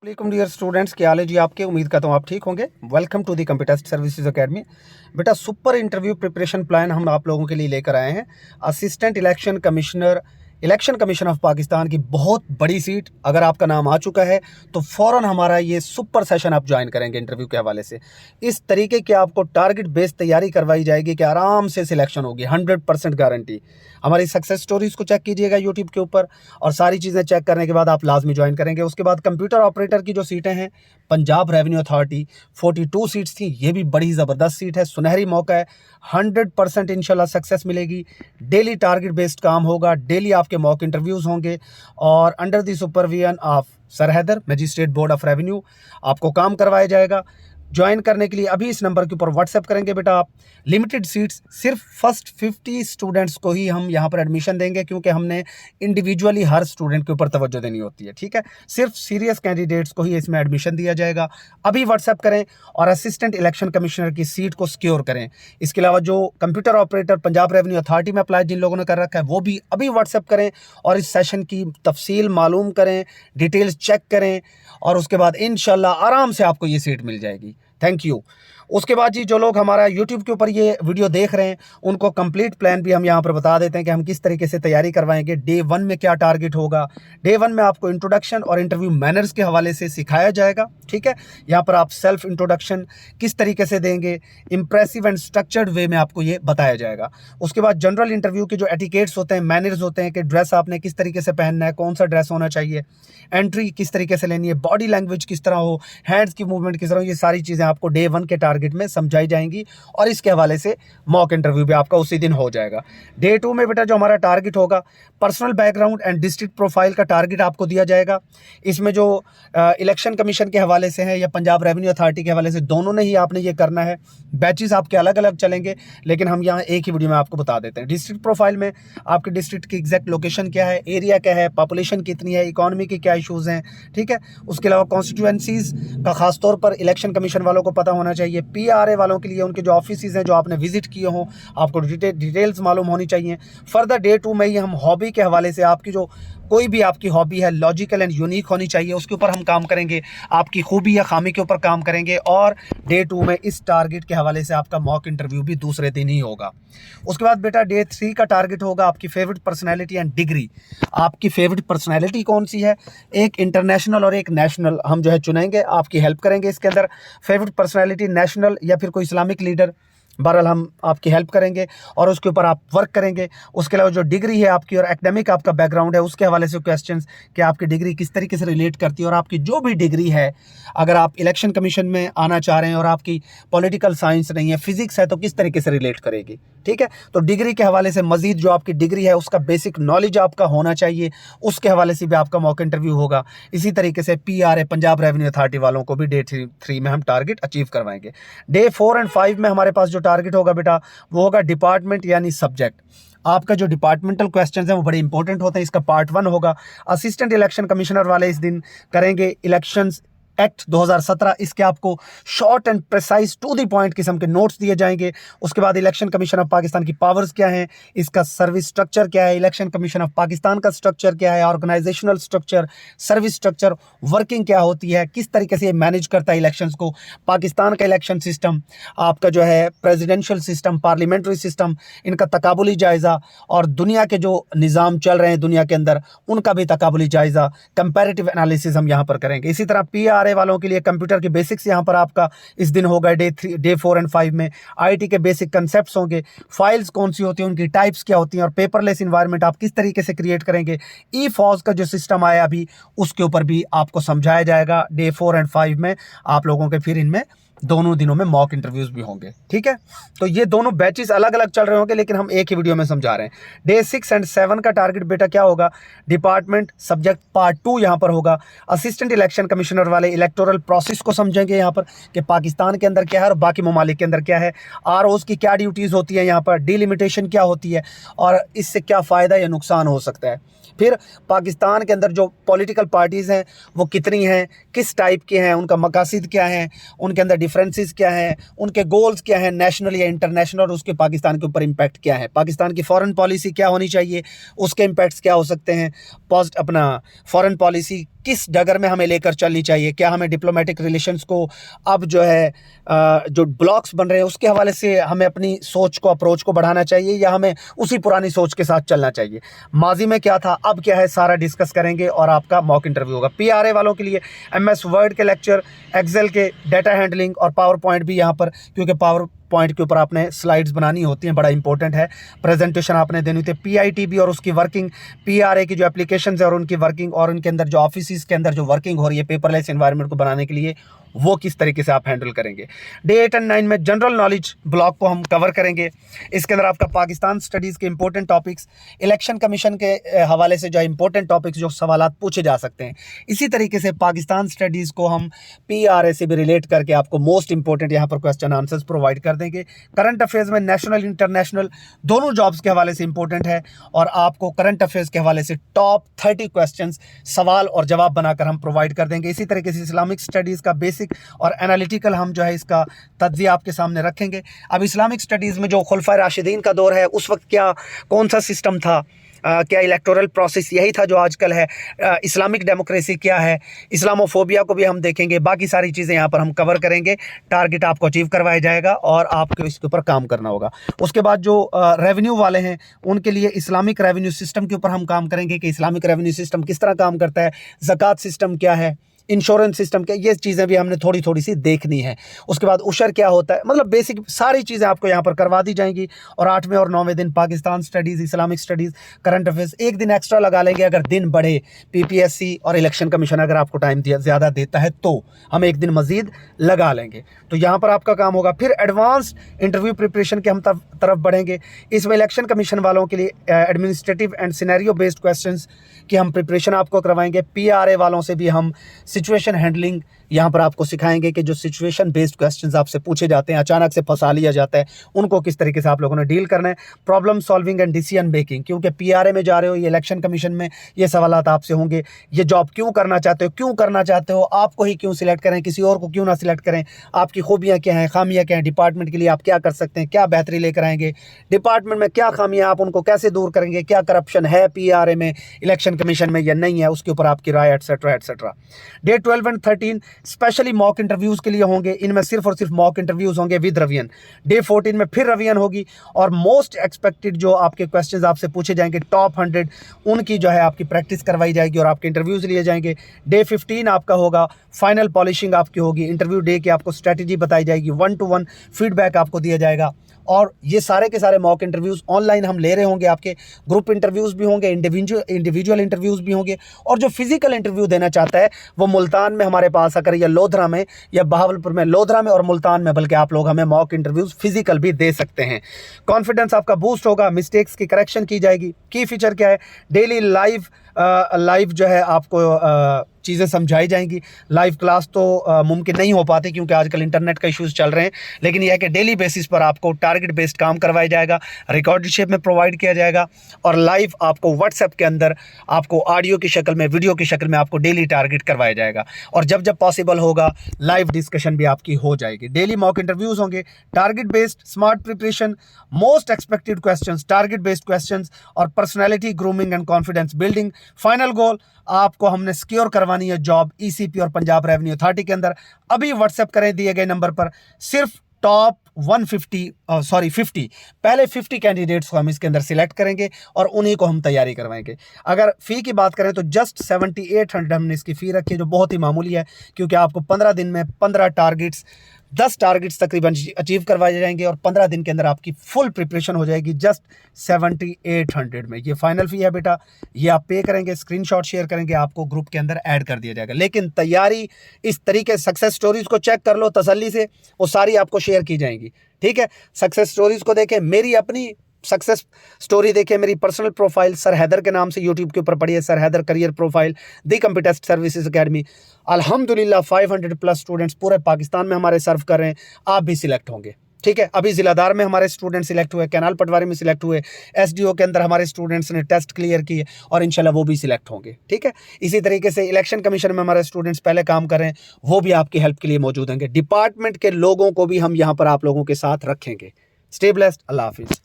वालेकुम dear students, क्या हाल है जी आपके। उम्मीद करता हूँ आप ठीक होंगे। Welcome to the computer services academy. बेटा सुपर इंटरव्यू प्रिपरेशन प्लान हम आप लोगों के लिए लेकर आए हैं। Assistant election commission of Pakistan की बहुत बड़ी सीट, अगर आपका नाम आ चुका है तो फ़ौरन हमारा ये सुपर सेशन आप ज्वाइन करेंगे इंटरव्यू के हवाले से। इस तरीके की आपको टारगेट बेस्ड तैयारी करवाई जाएगी कि आराम से सिलेक्शन होगी, 100% गारंटी। हमारी सक्सेस स्टोरीज को चेक कीजिएगा यूट्यूब के ऊपर, और सारी चीज़ें चेक करने के बाद आप लाजमी ज्वाइन करेंगे। उसके बाद कंप्यूटर ऑपरेटर की जो सीटें हैं पंजाब रेवेन्यू अथॉरिटी 42 सीट्स थी, ये भी बड़ी ज़बरदस्त सीट है, सुनहरी मौका है। 100% इंशाल्लाह सक्सेस मिलेगी। डेली टारगेट बेस्ड काम होगा, डेली आपके मॉक इंटरव्यूज़ होंगे, और under the supervision of sir Haider magistrate board of revenue आपको काम करवाया जाएगा। ज्वाइन करने के लिए अभी इस नंबर के ऊपर व्हाट्सएप करेंगे बेटा आप। लिमिटेड सीट्स, सिर्फ फर्स्ट 50 स्टूडेंट्स को ही हम यहाँ पर एडमिशन देंगे, क्योंकि हमने इंडिविजुअली हर स्टूडेंट के ऊपर तवज्जो देनी होती है, ठीक है। सिर्फ सीरियस कैंडिडेट्स को ही इसमें एडमिशन दिया जाएगा। अभी व्हाट्सएप करें और असिस्टेंट इलेक्शन कमिश्नर की सीट को सिक्योर करें। इसके अलावा जो computer operator Punjab revenue authority में अप्लाई जिन लोगों ने कर रखा है वो भी अभी व्हाट्सएप करें और इस सेशन की तफसील मालूम करें, डिटेल्स चेक करें, और उसके बाद इंशाल्लाह आराम से आपको ये सीट मिल जाएगी। Thank you. उसके बाद जी जो लोग हमारा यूट्यूब के ऊपर ये वीडियो देख रहे हैं उनको कंप्लीट प्लान भी हम यहाँ पर बता देते हैं कि हम किस तरीके से तैयारी करवाएंगे। डे 1 में क्या टारगेट होगा। डे 1 में आपको इंट्रोडक्शन और इंटरव्यू मैनर्स के हवाले से सिखाया जाएगा, ठीक है। यहाँ पर आप सेल्फ इंट्रोडक्शन किस तरीके से देंगे, इंप्रेसिव एंड स्ट्रक्चर्ड वे में आपको ये बताया जाएगा। उसके बाद जनरल इंटरव्यू के जो एटिकेट्स होते हैं, मैनर्स होते हैं कि ड्रेस आपने किस तरीके से पहनना है, कौन सा ड्रेस होना चाहिए, एंट्री किस तरीके से लेनी है, बॉडी लैंग्वेज किस तरह हो, हैंड्स की मूवमेंट किस तरह हो, ये सारी चीज़ें आपको डे 1 के टारगेट में समझाई जाएंगी, और इसके हवाले से मॉक इंटरव्यू भी आपका उसी दिन हो जाएगा। डे 2 में बेटा जो हमारा टारगेट होगा, personal background and district profile का टारगेट आपको दिया जाएगा। इसमें जो इलेक्शन कमीशन के हवाले से है या पंजाब रेवेन्यू अथॉरिटी के हवाले से, दोनों ने ही आपने ये करना है। बैचेस आपके अलग अलग चलेंगे, लेकिन हम यहाँ एक ही वीडियो में आपको बता देते हैं। डिस्ट्रिक्ट प्रोफाइल में आपके डिस्ट्रिक्ट की एग्जैक्ट लोकेशन क्या है, एरिया क्या है, पॉपुलेशन कितनी है, इकॉनमी के क्या इशूज़ हैं, ठीक है। उसके अलावा कॉन्स्टिट्यूएंसीज़ का खासतौर पर इलेक्शन कमीशन वालों को पता होना चाहिए। PRA वालों के लिए उनके जो ऑफिसेज हैं जो आपने विजिट किए हों, आपको डिटेल्स मालूम होनी चाहिए। फर्दर डे 2 में ही हम हॉबी के हवाले से, आपकी जो कोई भी आपकी हॉबी है लॉजिकल एंड यूनिक होनी चाहिए, उसके ऊपर हम काम करेंगे। आपकी खूबी या खामी के ऊपर काम करेंगे, और डे 2 में इस टारगेट के हवाले से आपका मॉक इंटरव्यू भी दूसरे दिन ही होगा। उसके बाद बेटा डे 3 का टारगेट होगा आपकी फेवरेट पर्सनैलिटी एंड डिग्री। आपकी फेवरेट पर्सनैलिटी कौन सी है, एक इंटरनेशनल और एक नेशनल हम जो है चुनेंगे, आपकी हेल्प करेंगे इसके अंदर। फेवरेट पर्सनैलिटी नेशनल या फिर कोई इस्लामिक लीडर, बहरहाल हम आपकी हेल्प करेंगे और उसके ऊपर आप वर्क करेंगे। उसके अलावा जो डिग्री है आपकी और एकेडमिक आपका बैकग्राउंड है, उसके हवाले से क्वेश्चंस कि आपकी डिग्री किस तरीके से रिलेट करती है, और आपकी जो भी डिग्री है, अगर आप इलेक्शन कमीशन में आना चाह रहे हैं और आपकी पॉलिटिकल साइंस नहीं है, फिजिक्स है, तो किस तरीके से रिलेट करेगी, ठीक है। तो डिग्री के हवाले से मजीद जो आपकी डिग्री है उसका बेसिक नॉलेज आपका होना चाहिए, उसके हवाले से भी आपका मॉक इंटरव्यू होगा। इसी तरीके से PRA पंजाब रेवेन्यू अथॉरिटी वालों को भी डे 3 में हम टारगेट अचीव करवाएंगे। डे 4 एंड 5 में हमारे पास जो टारगेट होगा बेटा वो होगा डिपार्टमेंट यानी सब्जेक्ट। आपका जो डिपार्टमेंटल क्वेश्चंस हैं वो बड़े इंपॉर्टेंट होते हैं। इसका पार्ट 1 होगा। असिस्टेंट इलेक्शन कमिश्नर वाले इस दिन करेंगे इलेक्शंस एक्ट 2017, इसके आपको short and precise to the point किस्म के नोट्स दिए जाएंगे। उसके बाद इलेक्शन कमीशन ऑफ पाकिस्तान की पावर्स क्या हैं, इसका सर्विस स्ट्रक्चर क्या है, इलेक्शन कमीशन ऑफ पाकिस्तान का स्ट्रक्चर क्या है, organisational structure, service structure, working क्या होती है, किस तरीके से ये मैनेज करता है इलेक्शंस को, पाकिस्तान का इलेक्शन सिस्टम, आपका जो है प्रेसिडेंशियल सिस्टम, पार्लियामेंट्री सिस्टम, इनका तकाबुली जायज़ा, और दुनिया के जो निज़ाम चल रहे हैं दुनिया के अंदर उनका भी तकाबुली जायज़ा, कंपैरेटिव एनालिसिस हम यहाँ पर करेंगे। इसी तरह PRA वालों के लिए कंप्यूटर के बेसिक्स यहाँ पर आपका इस दिन होगा। डे 4 एंड 5 में IT के बेसिक कंसेप्ट्स होंगे, फाइल्स कौन सी होती हैं, उनकी टाइप्स क्या होती हैं, और पेपरलेस इन्वायरमेंट आप किस तरीके से क्रिएट करेंगे। E-FOS का जो सिस्टम आया अभी, उसके ऊपर भी आपको समझाया जाएगा। डे 4 एंड 5 में आप लोगों के फिर इनमें दोनों दिनों में मॉक इंटरव्यूज भी होंगे, ठीक है। तो ये दोनों बैचेस अलग अलग चल रहे होंगे, लेकिन हम एक ही वीडियो में समझा रहे हैं। डे 6 एंड 7 का टारगेट बेटा क्या होगा, डिपार्टमेंट सब्जेक्ट पार्ट 2 यहाँ पर होगा। असिस्टेंट इलेक्शन कमिश्नर वाले इलेक्टोरल प्रोसेस को समझेंगे यहाँ पर कि पाकिस्तान के अंदर क्या है और बाकी ममालिक के अंदर क्या है, ROs की क्या ड्यूटीज़ होती है, यहाँ पर डिलिमिटेशन क्या होती है, और इससे क्या फ़ायदा या नुकसान हो सकता है। फिर पाकिस्तान के अंदर जो पॉलिटिकल पार्टीज़ हैं वो कितनी हैं, किस टाइप के हैं, उनका मकासद क्या है, उनके अंदर डिफरेंसेस क्या हैं, उनके गोल्स क्या हैं, नेशनल या इंटरनेशनल, और उसके पाकिस्तान के ऊपर इम्पैक्ट क्या है, पाकिस्तान की फॉरेन पॉलिसी क्या होनी चाहिए, उसके इम्पैक्ट्स क्या हो सकते हैं, अपना फॉरेन पॉलिसी किस डगर में हमें लेकर चलनी चाहिए। क्या हमें डिप्लोमेटिक रिलेशंस को अब जो है जो ब्लॉक्स बन रहे हैं उसके हवाले से हमें अपनी सोच को, अप्रोच को बढ़ाना चाहिए, या हमें उसी पुरानी सोच के साथ चलना चाहिए। माजी में क्या था, अब क्या है, सारा डिस्कस करेंगे और आपका मॉक इंटरव्यू होगा। पीआरए वालों के लिए एमएस वर्ड के लेक्चर, एक्सेल के डाटा हैंडलिंग और पावर पॉइंट भी यहाँ पर, क्योंकि पावर पॉइंट के ऊपर आपने स्लाइड्स बनानी होती हैं, बड़ा इंपॉर्टेंट है। प्रेजेंटेशन आपने देनी होती है। पीआईटीबी और उसकी वर्किंग, पीआरए की जो एप्लीकेशंस है और उनकी वर्किंग, और उनके अंदर जो ऑफिस के अंदर जो वर्किंग हो रही है पेपरलेस एनवायरनमेंट को बनाने के लिए, वो किस तरीके से आप हैंडल करेंगे। डे 8 एंड 9 में जनरल नॉलेज ब्लॉक को हम कवर करेंगे। इसके अंदर आपका पाकिस्तान स्टडीज़ के इंपॉर्टेंट टॉपिक्स, इलेक्शन कमीशन के हवाले से जो इंपॉर्टेंट टॉपिक्स, जो सवालात पूछे जा सकते हैं। इसी तरीके से पाकिस्तान स्टडीज़ को हम पीआरए से भी रिलेट करके आपको मोस्ट इंपॉर्टेंट यहाँ पर क्वेश्चन आंसर्स प्रोवाइड कर देंगे। करंट अफेयर्स में नेशनल इंटरनेशनल दोनों जॉब्स के हवाले से इंपॉर्टेंट है, और आपको करंट अफेयर्स के हवाले से टॉप 30 क्वेश्चंस सवाल और जवाब बनाकर हम प्रोवाइड कर देंगे। इसी तरीके से इस्लामिक स्टडीज़ का बेसिक और एनालिटिकल हम जो है इसका तज्जिया आपके सामने रखेंगे। अब इस्लामिक स्टडीज़ में जो खुलफा राशिदीन का दौर है, उस वक्त क्या कौन सा सिस्टम था, क्या इलेक्टोरल प्रोसेस यही था जो आजकल है, इस्लामिक डेमोक्रेसी क्या है, इस्लामोफोबिया को भी हम देखेंगे। बाकी सारी चीज़ें यहाँ पर हम कवर करेंगे। टारगेट आपको अचीव करवाया जाएगा और आपको इसके ऊपर काम करना होगा। उसके बाद जो रेवेन्यू वाले हैं उनके लिए इस्लामिक रेवेन्यू सिस्टम के ऊपर हम काम करेंगे कि इस्लामिक रेवेन्यू सिस्टम किस तरह काम करता है, ज़कात सिस्टम क्या है, इंश्योरेंस सिस्टम क्या, ये चीज़ें भी हमने थोड़ी थोड़ी सी देखनी है। उसके बाद उशर क्या होता है, मतलब बेसिक सारी चीज़ें आपको यहाँ पर करवा दी जाएंगी। और 8वें और 9वें दिन Pakistan studies, Islamic studies, current affairs, एक दिन एक्स्ट्रा लगा लेंगे अगर दिन बढ़े। पीपीएससी और इलेक्शन कमीशन अगर आपको टाइम ज़्यादा देता है तो हम एक दिन मज़ीद लगा लेंगे। तो यहाँ पर आपका काम होगा। फिर एडवांस्ड इंटरव्यू प्रिपरेशन के हम तरफ बढ़ेंगे। इसमें इलेक्शन कमीशन वालों के लिए administrative and scenario based questions की हम प्रिपरेशन आपको करवाएंगे। पीआरए वालों से भी हम सिचुएशन हैंडलिंग यहाँ पर आपको सिखाएंगे कि जो सिचुएशन बेस्ड क्वेश्चंस आपसे पूछे जाते हैं, अचानक से फंसा लिया जाता है, उनको किस तरीके से आप लोगों ने डील करना है। Problem solving and decision making, क्योंकि पीआरए में जा रहे हो, ये इलेक्शन कमीशन में ये सवालात आपसे होंगे। ये जॉब क्यों करना चाहते हो, क्यों करना चाहते हो, आपको ही क्यों सिलेक्ट करें, किसी और को क्यों ना सिलेक्ट करें, आपकी खूबियाँ क्या हैं, खामियाँ क्या हैं, डिपार्टमेंट के लिए आप क्या कर सकते हैं, क्या बेहतरी लेकर आएंगे, डिपार्टमेंट में क्या खामियाँ आप उनको कैसे दूर करेंगे, क्या करप्शन है पीआरए में, इलेक्शन कमीशन में या नहीं है, उसके ऊपर आपकी राय, etcetera etcetera. Day 12 and 13 specially mock interviews के लिए होंगे। इनमें सिर्फ और सिर्फ मॉक इंटरव्यूज होंगे विद रिवीजन। डे 14 में फिर रिवीजन होगी और मोस्ट एक्सपेक्टेड जो आपके क्वेश्चंस आपसे पूछे जाएंगे, टॉप 100, उनकी जो है आपकी प्रैक्टिस करवाई जाएगी और आपके इंटरव्यूज लिए जाएंगे। डे 15 आपका होगा, फाइनल पॉलिशिंग आपकी होगी। इंटरव्यू डे की आपको स्ट्रैटेजी बताई जाएगी, 1-to-1 फीडबैक आपको दिया जाएगा। और ये सारे के सारे मॉक इंटरव्यूज़ ऑनलाइन हम ले रहे होंगे। आपके ग्रुप इंटरव्यूज़ भी होंगे, इंडिविजुअल इंटरव्यूज़ भी होंगे। और जो फिजिकल इंटरव्यू देना चाहता है वो मुल्तान में हमारे पास आकर, या लोधरा में, या बहावलपुर में, लोधरा में और मुल्तान में, बल्कि आप लोग हमें मॉक इंटरव्यूज़ फिजिकल भी दे सकते हैं। कॉन्फिडेंस आपका बूस्ट होगा, मिस्टेक्स की करेक्शन की जाएगी। की फीचर क्या है, डेली लाइव जो है आपको चीज़ें समझाई जाएंगी। लाइव क्लास तो मुमकिन नहीं हो पाती क्योंकि आजकल इंटरनेट का इश्यूज़ चल रहे हैं, लेकिन यह है कि डेली बेसिस पर आपको टारगेट बेस्ड काम करवाया जाएगा, रिकॉर्डेड शेप में प्रोवाइड किया जाएगा। और लाइव आपको व्हाट्सएप के अंदर आपको ऑडियो की शक्ल में, वीडियो की शक्ल में आपको डेली टारगेट करवाया जाएगा। और जब जब पॉसिबल होगा लाइव डिस्कशन भी आपकी हो जाएगी। डेली मॉक इंटरव्यूज़ होंगे, target based, smart preparation, most expected questions, target based questions और personality grooming and confidence building. Final goal, आपको हमने सिक्योर करवानी है जॉब ईसीपी और पंजाब रेवेन्यू अथॉरिटी के अंदर। अभी व्हाट्सएप करें दिए गए नंबर पर सिर्फ टॉप 50 पहले 50 कैंडिडेट्स को हम इसके अंदर सिलेक्ट करेंगे और उन्हीं को हम तैयारी करवाएंगे। अगर फ़ी की बात करें तो जस्ट 7800 हमने इसकी फ़ी रखी है, जो बहुत ही मामूली है, क्योंकि आपको 15 दिन में 15 टारगेट्स, 10 टारगेट्स तकरीबन अचीव करवाए जाएंगे और 15 दिन के अंदर आपकी फुल प्रिपरेशन हो जाएगी जस्ट 7800 में। ये फाइनल फ़ी है बेटा, ये आप पे करेंगे, स्क्रीनशॉट शेयर करेंगे, आपको ग्रुप के अंदर ऐड कर दिया जाएगा। लेकिन तैयारी इस तरीके, सक्सेस स्टोरीज़ को चेक कर लो तसल्ली से, वो सारी आपको शेयर की जाएंगी, ठीक है। सक्सेस स्टोरीज़ को देखें, मेरी अपनी सक्सेस स्टोरी देखें, मेरी पर्सनल प्रोफाइल सर हैदर के नाम से यूट्यूब के ऊपर पढ़िए, सर हैदर करियर प्रोफाइल, दी कंप्यूटेस्ट सर्विसेज अकेडमी। अल्हम्दुलिल्लाह 500+ स्टूडेंट्स पूरे पाकिस्तान में हमारे सर्व कर रहे हैं। आप भी सिलेक्ट होंगे, ठीक है। अभी जिलादार में हमारे स्टूडेंट सिलेक्ट हुए, कैनाल पटवारी में सिलेक्ट हुए, एसडीओ के अंदर हमारे स्टूडेंट्स ने टेस्ट क्लियर किए और इंशाल्लाह वो भी सिलेक्ट होंगे, ठीक है। इसी तरीके से इलेक्शन कमीशन में हमारे स्टूडेंट्स पहले काम कर रहे हैं, वो भी आपकी हेल्प के लिए मौजूद होंगे। डिपार्टमेंट के लोगों को भी हम यहाँ पर आप लोगों के साथ रखेंगे। स्टे ब्लेस्ड, अल्लाह हाफिज़।